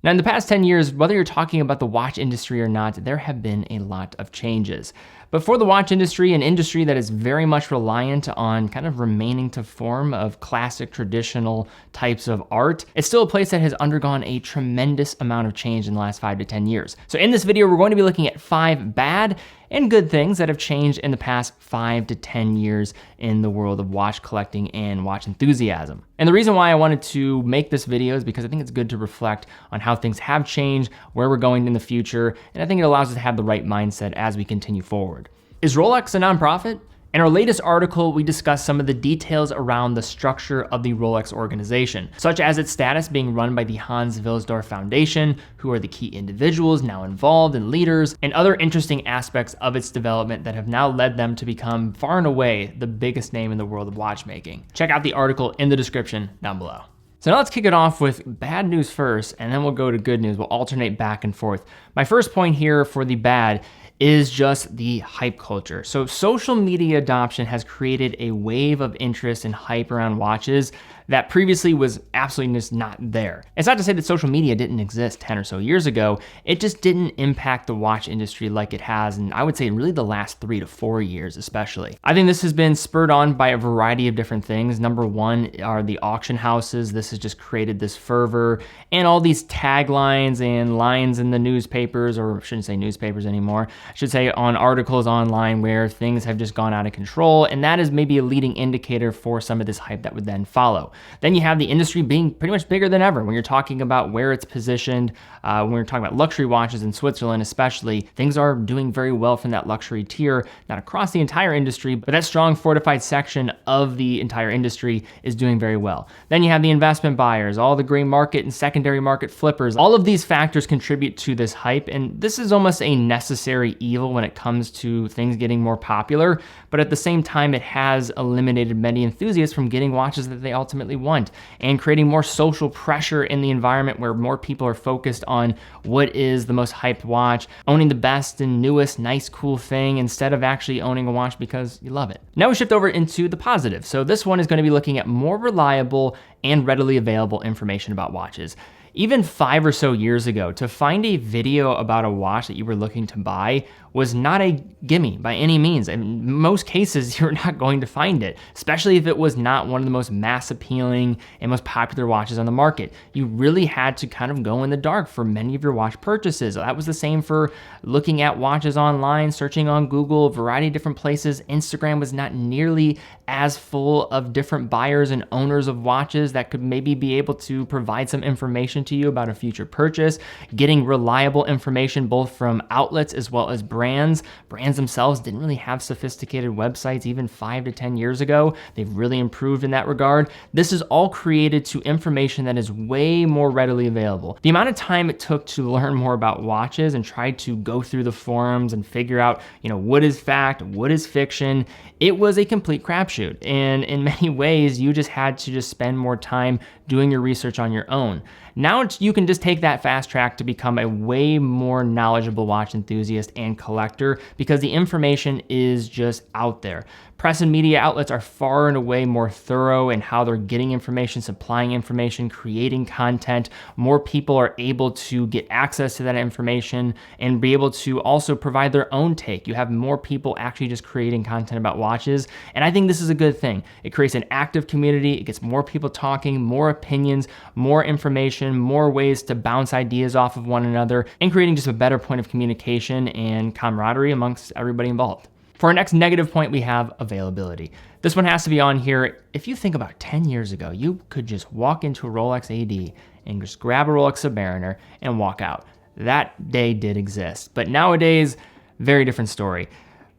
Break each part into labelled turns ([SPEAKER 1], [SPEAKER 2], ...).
[SPEAKER 1] Now, in the past 10 years, whether you're talking about the watch industry or not, there have been a lot of changes. But for the watch industry, an industry that is very much reliant on kind of remaining to form of classic traditional types of art, it's still a place that has undergone a tremendous amount of change in the last 5 to 10 years. So in this video, we're going to be looking at 5 bad and good things that have changed in the past 5 to 10 years in the world of watch collecting and watch enthusiasm. And the reason why I wanted to make this video is because I think it's good to reflect on how things have changed, where we're going in the future, and I think it allows us to have the right mindset as we continue forward. Is Rolex a nonprofit? In our latest article, we discussed some of the details around the structure of the Rolex organization, such as its status being run by the Hans Wilsdorf Foundation, who are the key individuals now involved and leaders, and other interesting aspects of its development that have now led them to become far and away the biggest name in the world of watchmaking. Check out the article in the description down below. So now let's kick it off with bad news first, and then we'll go to good news. We'll alternate back and forth. My first point here for the bad is just the hype culture. So social media adoption has created a wave of interest and hype around watches that previously was absolutely just not there. It's not to say that social media didn't exist 10 or so years ago, it just didn't impact the watch industry like it has, and I would say really the last 3 to 4 years especially. I think this has been spurred on by a variety of different things. Number one are the auction houses. This has just created this fervor and all these taglines and lines in the newspapers, or I shouldn't say newspapers anymore, I should say on articles online where things have just gone out of control, and that is maybe a leading indicator for some of this hype that would then follow. Then you have the industry being pretty much bigger than ever. When you're talking about where it's positioned, when we're talking about luxury watches in Switzerland especially, things are doing very well from that luxury tier, not across the entire industry, but that strong fortified section of the entire industry is doing very well. Then you have the investment buyers, all the gray market and secondary market flippers. All of these factors contribute to this hype, and this is almost a necessary evil when it comes to things getting more popular, but at the same time, it has eliminated many enthusiasts from getting watches that they ultimately want and creating more social pressure in the environment where more people are focused on what is the most hyped watch, owning the best and newest, nice, cool thing instead of actually owning a watch because you love it. Now we shift over into the positive. So this one is going to be looking at more reliable and readily available information about watches. Even 5 or so years ago, to find a video about a watch that you were looking to buy was not a gimme by any means. In most cases, you're not going to find it, especially if it was not one of the most mass appealing and most popular watches on the market. You really had to kind of go in the dark for many of your watch purchases. That was the same for looking at watches online, searching on Google, a variety of different places. Instagram was not nearly as full of different buyers and owners of watches that could maybe be able to provide some information to you about a future purchase. Getting reliable information both from outlets as well as brands. Brands themselves didn't really have sophisticated websites even 5 to 10 years ago. They've really improved in that regard. This is all created to information that is way more readily available. The amount of time it took to learn more about watches and try to go through the forums and figure out, what is fact, what is fiction, it was a complete crapshoot. And in many ways, you just had to just spend more time doing your research on your own. Now you can just take that fast track to become a way more knowledgeable watch enthusiast and collector because the information is just out there. Press and media outlets are far and away more thorough in how they're getting information, supplying information, creating content. More people are able to get access to that information and be able to also provide their own take. You have more people actually just creating content about watches, and I think this is a good thing. It creates an active community, it gets more people talking, more opinions, more information, more ways to bounce ideas off of one another, and creating just a better point of communication and camaraderie amongst everybody involved. For our next negative point, we have availability. This one has to be on here. If you think about 10 years ago, you could just walk into a Rolex AD and just grab a Rolex Submariner and walk out. That day did exist, but nowadays, very different story.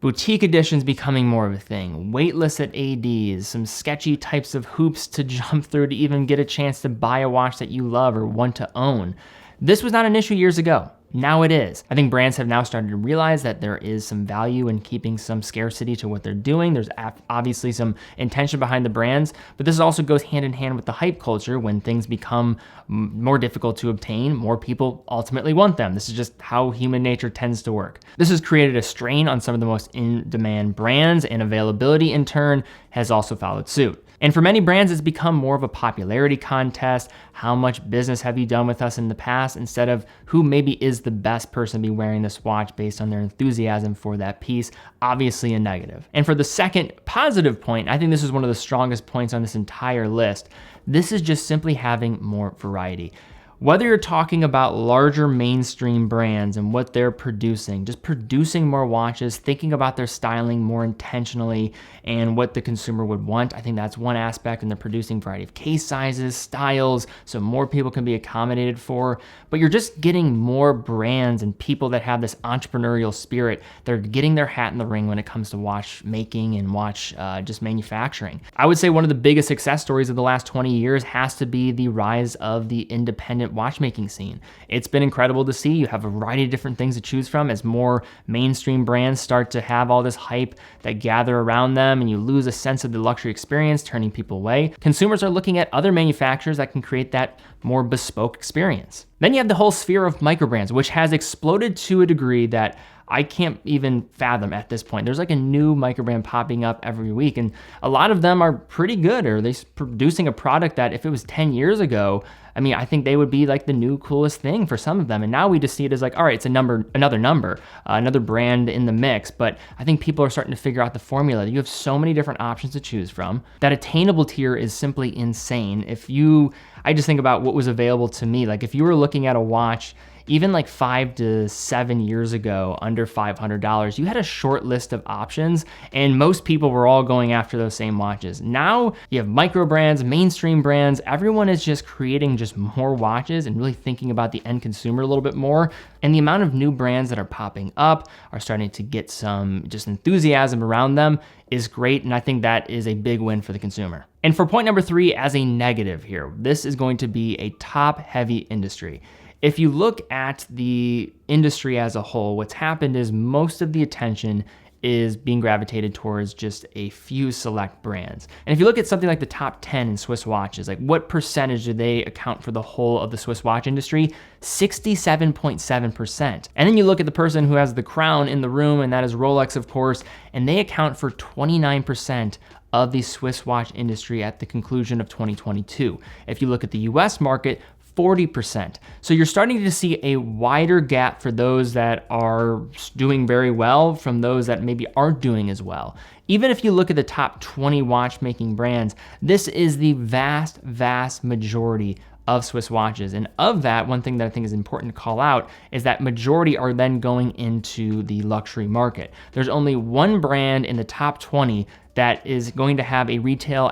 [SPEAKER 1] Boutique editions becoming more of a thing, waitlist at ADs, some sketchy types of hoops to jump through to even get a chance to buy a watch that you love or want to own. This was not an issue years ago. Now it is. I think brands have now started to realize that there is some value in keeping some scarcity to what they're doing. There's obviously some intention behind the brands, but this also goes hand in hand with the hype culture. When things become more difficult to obtain, more people ultimately want them. This is just how human nature tends to work. This has created a strain on some of the most in-demand brands, and availability in turn has also followed suit. And for many brands, it's become more of a popularity contest. How much business have you done with us in the past, instead of who maybe is the best person to be wearing this watch based on their enthusiasm for that piece. Obviously a negative. And for the second positive point, I think this is one of the strongest points on this entire list. This is just simply having more variety. Whether you're talking about larger mainstream brands and what they're producing, just producing more watches, thinking about their styling more intentionally and what the consumer would want. I think that's one aspect, and they're producing variety of case sizes, styles, so more people can be accommodated for. But you're just getting more brands and people that have this entrepreneurial spirit. They're getting their hat in the ring when it comes to watch making and watch just manufacturing. I would say one of the biggest success stories of the last 20 years has to be the rise of the independent watchmaking scene. It's been incredible to see. You have a variety of different things to choose from as more mainstream brands start to have all this hype that gather around them, and you lose a sense of the luxury experience, turning people away. Consumers are looking at other manufacturers that can create that more bespoke experience. Then you have the whole sphere of microbrands, which has exploded to a degree that I can't even fathom at this point. There's like a new microbrand popping up every week, and a lot of them are pretty good, or they're producing a product that if it was 10 years ago, I mean, I think they would be like the new coolest thing for some of them. And now we just see it as like, all right, it's another brand in the mix. But I think people are starting to figure out the formula. You have so many different options to choose from. That attainable tier is simply insane. I just think about what was available to me. Like if you were looking at a watch, even like 5 to 7 years ago, under $500, you had a short list of options, and most people were all going after those same watches. Now you have micro brands, mainstream brands, everyone is just creating just more watches and really thinking about the end consumer a little bit more. And the amount of new brands that are popping up are starting to get some just enthusiasm around them is great, and I think that is a big win for the consumer. And for point number 3, as a negative here, this is going to be a top-heavy industry. If you look at the industry as a whole, what's happened is most of the attention is being gravitated towards just a few select brands. And if you look at something like the top 10 in Swiss watches, like what percentage do they account for the whole of the Swiss watch industry? 67.7%. And then you look at the person who has the crown in the room, and that is Rolex, of course, and they account for 29% of the Swiss watch industry at the conclusion of 2022. If you look at the US market, 40%. So you're starting to see a wider gap for those that are doing very well from those that maybe aren't doing as well. Even if you look at the top 20 watchmaking brands, this is the vast, vast majority of Swiss watches. And of that, one thing that I think is important to call out is that majority are then going into the luxury market. There's only one brand in the top 20 that is going to have a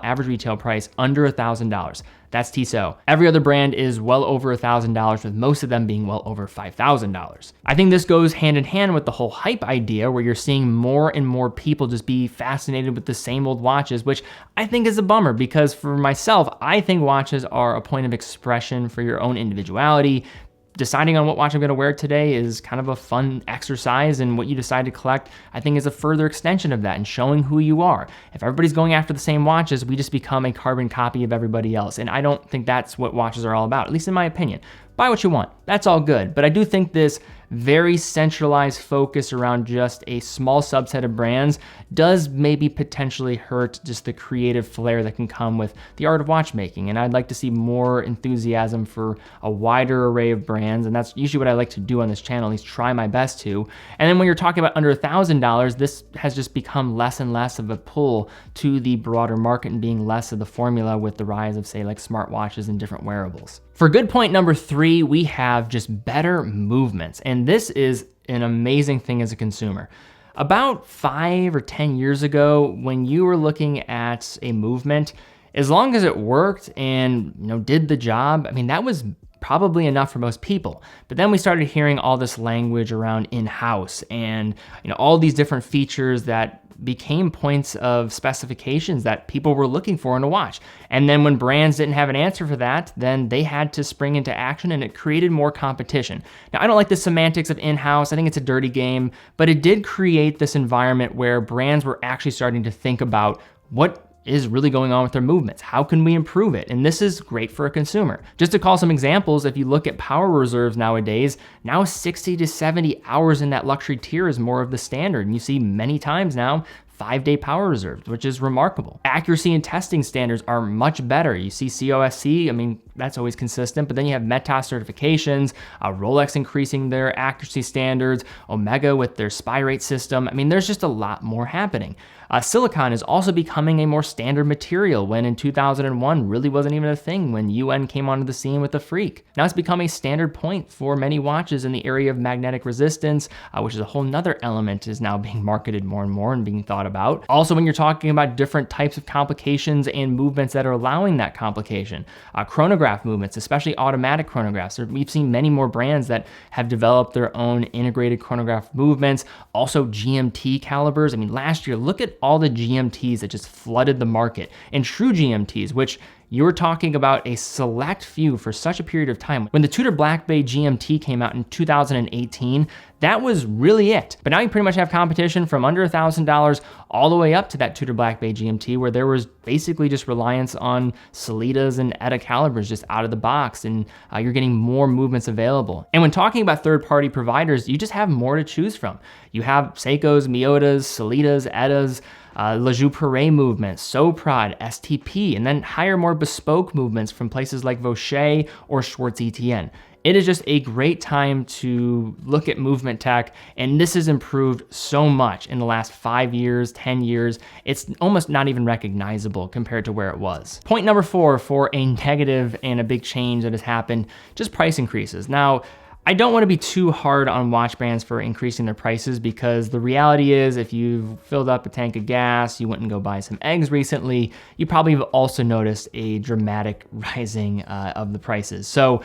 [SPEAKER 1] average retail price under $1,000. That's Tissot. Every other brand is well over $1,000, with most of them being well over $5,000. I think this goes hand in hand with the whole hype idea, where you're seeing more and more people just be fascinated with the same old watches, which I think is a bummer, because for myself, I think watches are a point of expression for your own individuality. Deciding on what watch I'm gonna wear today is kind of a fun exercise, and what you decide to collect, I think, is a further extension of that and showing who you are. If everybody's going after the same watches, we just become a carbon copy of everybody else, and I don't think that's what watches are all about, at least in my opinion. Buy what you want, that's all good, but I do think this very centralized focus around just a small subset of brands does maybe potentially hurt just the creative flair that can come with the art of watchmaking. And I'd like to see more enthusiasm for a wider array of brands, and that's usually what I like to do on this channel, at least try my best to. And then when you're talking about under $1,000, this has just become less and less of a pull to the broader market and being less of the formula with the rise of, say, like smartwatches and different wearables. For good point number 3, we have just better movements. And this is an amazing thing as a consumer. About 5 or 10 years ago, when you were looking at a movement, as long as it worked and did the job, I mean, that was probably enough for most people. But then we started hearing all this language around in-house and all these different features that became points of specifications that people were looking for in a watch. And then when brands didn't have an answer for that, then they had to spring into action, and it created more competition. Now, I don't like the semantics of in-house. I think it's a dirty game, but it did create this environment where brands were actually starting to think about what is really going on with their movements. How can we improve it? And this is great for a consumer. Just to call some examples, if you look at power reserves nowadays, now 60 to 70 hours in that luxury tier is more of the standard. And you see many times now 5-day power reserves, which is remarkable. Accuracy and testing standards are much better. You see COSC, I mean, that's always consistent, but then you have METAS certifications, Rolex increasing their accuracy standards, Omega with their SPY rate system. I mean, there's just a lot more happening. Silicon is also becoming a more standard material when in 2001 really wasn't even a thing when UN came onto the scene with the Freak. Now it's become a standard point for many watches in the area of magnetic resistance, which is a whole nother element is now being marketed more and more and being thought about. Also, when you're talking about different types of complications and movements that are allowing that complication, chronograph movements, especially automatic chronographs. We've seen many more brands that have developed their own integrated chronograph movements, also GMT calibers. I mean, last year, look at all the GMTs that just flooded the market, and true GMTs, which you're talking about a select few for such a period of time. When the Tudor Black Bay GMT came out in 2018, that was really it. But now you pretty much have competition from under $1,000 all the way up to that Tudor Black Bay GMT, where there was basically just reliance on Solitas and ETA calibers just out of the box, and you're getting more movements available. And when talking about third-party providers, you just have more to choose from. You have Seikos, Miyotas, Solitas, ETAs, La Joux-Perret movements, Soprod, STP, and then higher, more bespoke movements from places like Vaucher or Schwartz ETN. It is just a great time to look at movement tech, and this has improved so much in the last 5 years, 10 years. It's almost not even recognizable compared to where it was. Point number 4 for a negative and a big change that has happened, just price increases. Now, I don't want to be too hard on watch brands for increasing their prices, because the reality is if you've filled up a tank of gas, you went and go buy some eggs recently, you probably have also noticed a dramatic rising of the prices. So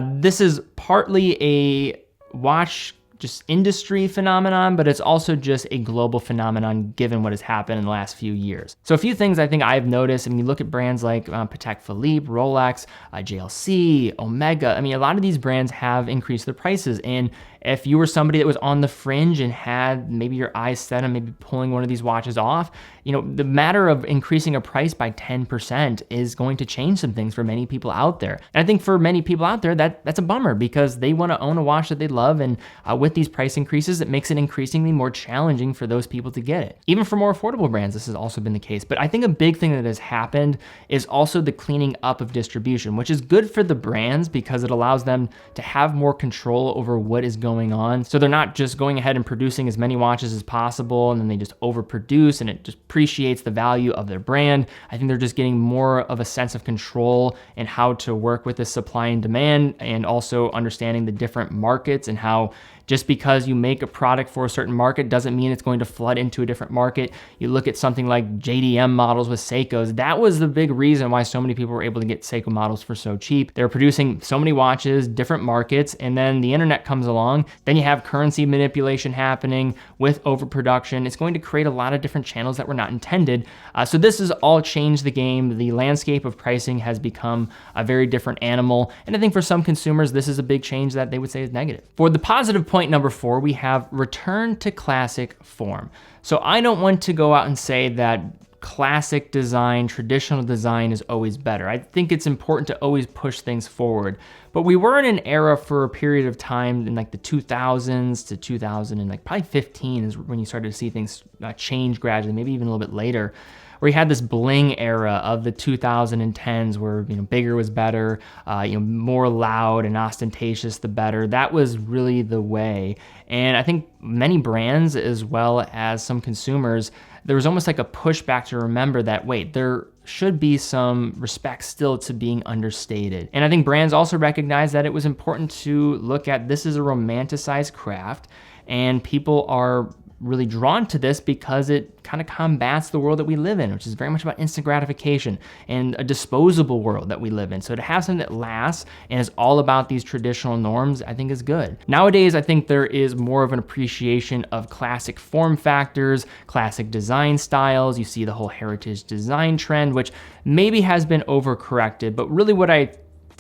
[SPEAKER 1] this is partly a watch just industry phenomenon, but it's also just a global phenomenon given what has happened in the last few years. So a few things I think I've noticed, and you look at brands like Patek Philippe, Rolex, JLC, Omega, I mean, a lot of these brands have increased their prices. And if you were somebody that was on the fringe and had maybe your eyes set on maybe pulling one of these watches off, you know, the matter of increasing a price by 10% is going to change some things for many people out there. And I think for many people out there, that's a bummer, because they want to own a watch that they love. And with these price increases, it makes it increasingly more challenging for those people to get it. Even for more affordable brands, this has also been the case. But I think a big thing that has happened is also the cleaning up of distribution, which is good for the brands because it allows them to have more control over what is going on. So they're not just going ahead and producing as many watches as possible, and then they just overproduce, and it just depreciates the value of their brand. I think they're just getting more of a sense of control in how to work with the supply and demand, and also understanding the different markets and how just because you make a product for a certain market doesn't mean it's going to flood into a different market. You look at something like JDM models with Seikos. That was the big reason why so many people were able to get Seiko models for so cheap. They're producing so many watches, different markets, and then the internet comes along. Then you have currency manipulation happening with overproduction. It's going to create a lot of different channels that were not intended. So this has all changed the game. The landscape of pricing has become a very different animal. And I think for some consumers, this is a big change that they would say is negative. For the positive point number 4, we have return to classic form. So I don't want to go out and say that classic design, traditional design is always better. I think it's important to always push things forward. But we were in an era for a period of time in like the 2000s to 2000 and like probably 15 is when you started to see things change gradually, maybe even a little bit later, where you had this bling era of the 2010s where, you know, bigger was better, more loud and ostentatious, the better. That was really the way. And I think many brands, as well as some consumers, there was almost like a pushback to remember that, wait, there should be some respect still to being understated. And I think brands also recognized that it was important to look at this as a romanticized craft, and people are really drawn to this because it kind of combats the world that we live in, which is very much about instant gratification and a disposable world that we live in. So to have something that lasts and is all about these traditional norms, I think is good. Nowadays, I think there is more of an appreciation of classic form factors, classic design styles. You see the whole heritage design trend, which maybe has been overcorrected, but really what I'm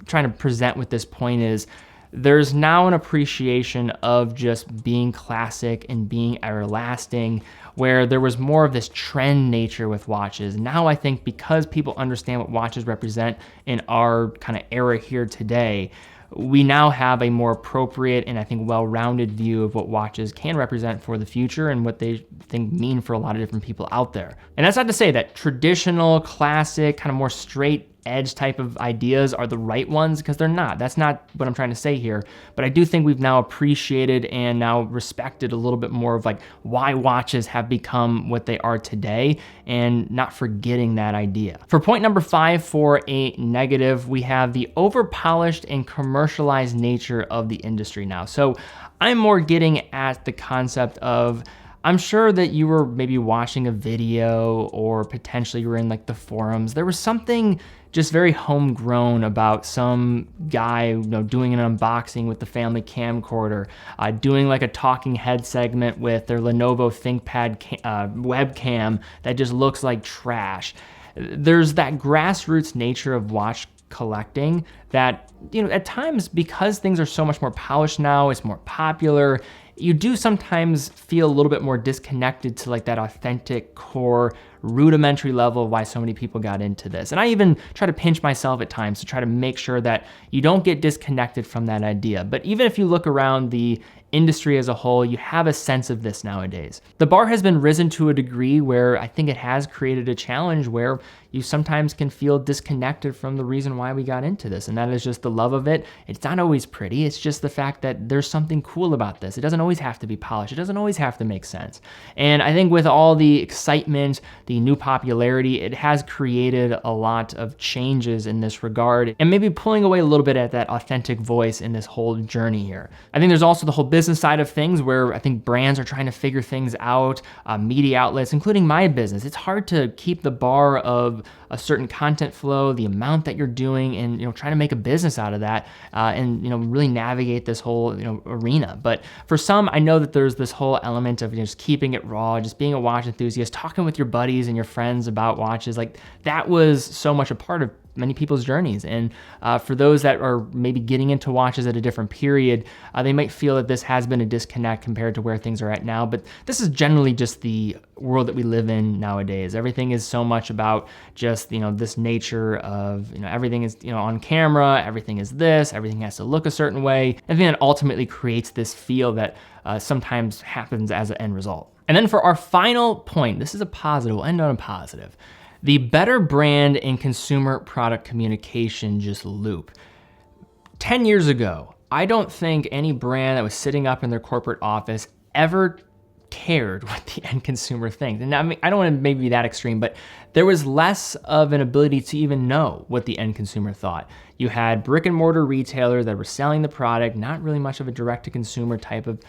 [SPEAKER 1] trying to present with this point is there's now an appreciation of just being classic and being everlasting, where there was more of this trend nature with watches. Now I think because people understand what watches represent in our kind of era here today, we now have a more appropriate and I think well-rounded view of what watches can represent for the future and what they think mean for a lot of different people out there. And that's not to say that traditional, classic, kind of more straight edge type of ideas are the right ones, because they're not. That's not what I'm trying to say here. But I do think we've now appreciated and now respected a little bit more of like why watches have become what they are today, and not forgetting that idea. For point number 5, for a negative, we have the over-polished and commercialized nature of the industry now. So I'm more getting at the concept of, I'm sure that you were maybe watching a video or potentially you were in like the forums. There was something just very homegrown about some guy, doing an unboxing with the family camcorder, doing like a talking head segment with their Lenovo ThinkPad webcam that just looks like trash. There's that grassroots nature of watch collecting that, at times, because things are so much more polished now, it's more popular, you do sometimes feel a little bit more disconnected to like that authentic core rudimentary level of why so many people got into this. And I even try to pinch myself at times to try to make sure that you don't get disconnected from that idea. But even if you look around the industry as a whole, you have a sense of this nowadays. The bar has been risen to a degree where I think it has created a challenge where you sometimes can feel disconnected from the reason why we got into this, and that is just the love of it. It's not always pretty, it's just the fact that there's something cool about this. It doesn't always have to be polished, it doesn't always have to make sense. And I think with all the excitement, the new popularity, it has created a lot of changes in this regard, and maybe pulling away a little bit at that authentic voice in this whole journey here. I think there's also the whole business side of things where I think brands are trying to figure things out, media outlets, including my business. It's hard to keep the bar of a certain content flow, the amount that you're doing, and trying to make a business out of that, and really navigate this whole arena. But for some, I know that there's this whole element of just keeping it raw, just being a watch enthusiast, talking with your buddies and your friends about watches. Like that was so much a part of many people's journeys. And for those that are maybe getting into watches at a different period, they might feel that this has been a disconnect compared to where things are at now. But this is generally just the world that we live in nowadays. Everything is so much about just, this nature of, everything is, on camera, everything is this, everything has to look a certain way. And then it ultimately creates this feel that sometimes happens as an end result. And then for our final point, this is a positive, we'll end on a positive. The better brand and consumer product communication just loop. 10 years ago, I don't think any brand that was sitting up in their corporate office ever cared what the end consumer thinks. And I mean, I don't want to maybe be that extreme, but there was less of an ability to even know what the end consumer thought. You had brick and mortar retailers that were selling the product, not really much of a direct to consumer type of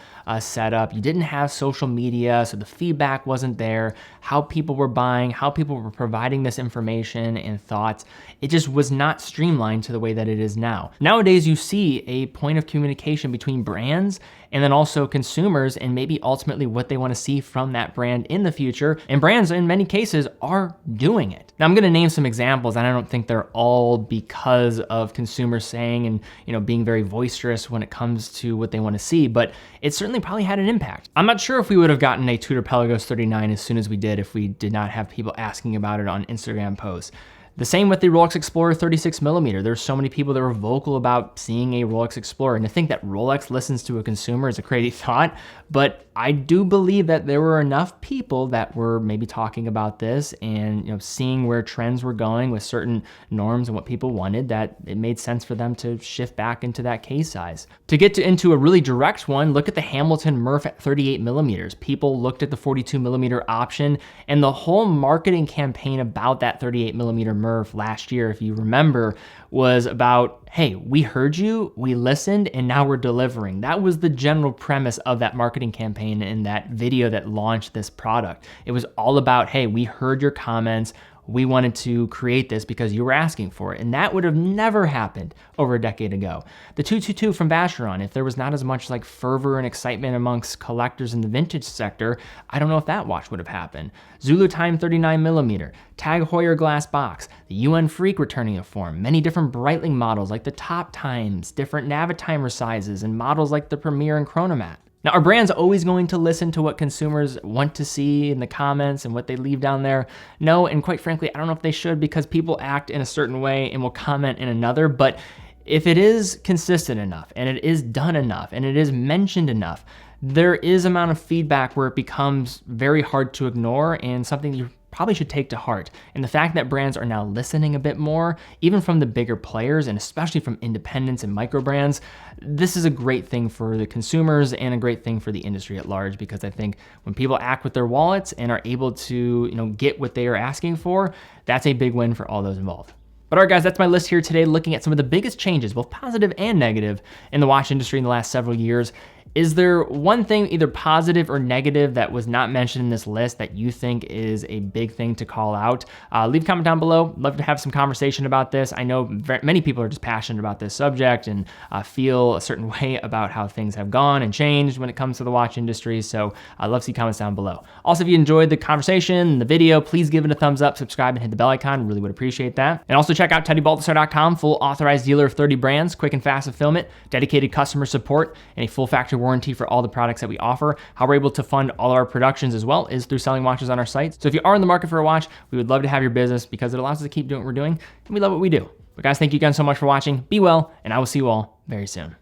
[SPEAKER 1] setup. You didn't have social media, so the feedback wasn't there. How people were buying, how people were providing this information and thoughts, it just was not streamlined to the way that it is now. Nowadays, you see a point of communication between brands and then also consumers, and maybe ultimately what they want to see from that brand in the future. And brands, in many cases, are doing it. Now, I'm going to name some examples, and I don't think they're all because of consumers saying and being very boisterous when it comes to what they want to see, but it certainly probably had an impact. I'm not sure if we would have gotten a Tudor Pelagos 39 as soon as we did if we did not have people asking about it on Instagram posts. The same with the Rolex Explorer 36mm. There's so many people that were vocal about seeing a Rolex Explorer, and to think that Rolex listens to a consumer is a crazy thought, but I do believe that there were enough people that were maybe talking about this and seeing where trends were going with certain norms and what people wanted, that it made sense for them to shift back into that case size. To get into a really direct one, look at the Hamilton Murph at 38mm. People looked at the 42mm option, and the whole marketing campaign about that 38mm Murph last year, if you remember, was about, hey, we heard you, we listened, and now we're delivering. That was the general premise of that marketing campaign in that video that launched this product. It was all about, hey, we heard your comments, we wanted to create this because you were asking for it. And that would have never happened over a decade ago. The 222 from Vacheron, if there was not as much like fervor and excitement amongst collectors in the vintage sector, I don't know if that watch would have happened. Zulu Time 39mm, Tag Heuer glass box, the UN Freak returning to form, many different Breitling models like the Top Times, different Navitimer sizes, and models like the Premier and Chronomat. Now, are brands always going to listen to what consumers want to see in the comments and what they leave down there? No, and quite frankly, I don't know if they should, because people act in a certain way and will comment in another, but If it is consistent enough and it is done enough and it is mentioned enough, there is amount of feedback where it becomes very hard to ignore and something you probably should take to heart. And the fact that brands are now listening a bit more, even from the bigger players and especially from independents and micro brands, this is a great thing for the consumers and a great thing for the industry at large, because I think when people act with their wallets and are able to, get what they are asking for, that's a big win for all those involved. But all right, guys, that's my list here today, looking at some of the biggest changes, both positive and negative, in the watch industry in the last several years. Is there one thing, either positive or negative, that was not mentioned in this list that you think is a big thing to call out? Leave a comment down below. Love to have some conversation about this. I know many people are just passionate about this subject and feel a certain way about how things have gone and changed when it comes to the watch industry. So I'd love to see comments down below. Also, if you enjoyed the conversation, the video, please give it a thumbs up, subscribe, and hit the bell icon. Really would appreciate that. And also check out TeddyBaldassarre.com, full authorized dealer of 30 brands, quick and fast fulfillment, dedicated customer support, and a full factory warranty for all the products that we offer. How we're able to fund all of our productions as well is through selling watches on our site. So if you are in the market for a watch, we would love to have your business because it allows us to keep doing what we're doing, and we love what we do. But guys, thank you again so much for watching. Be well, and I will see you all very soon.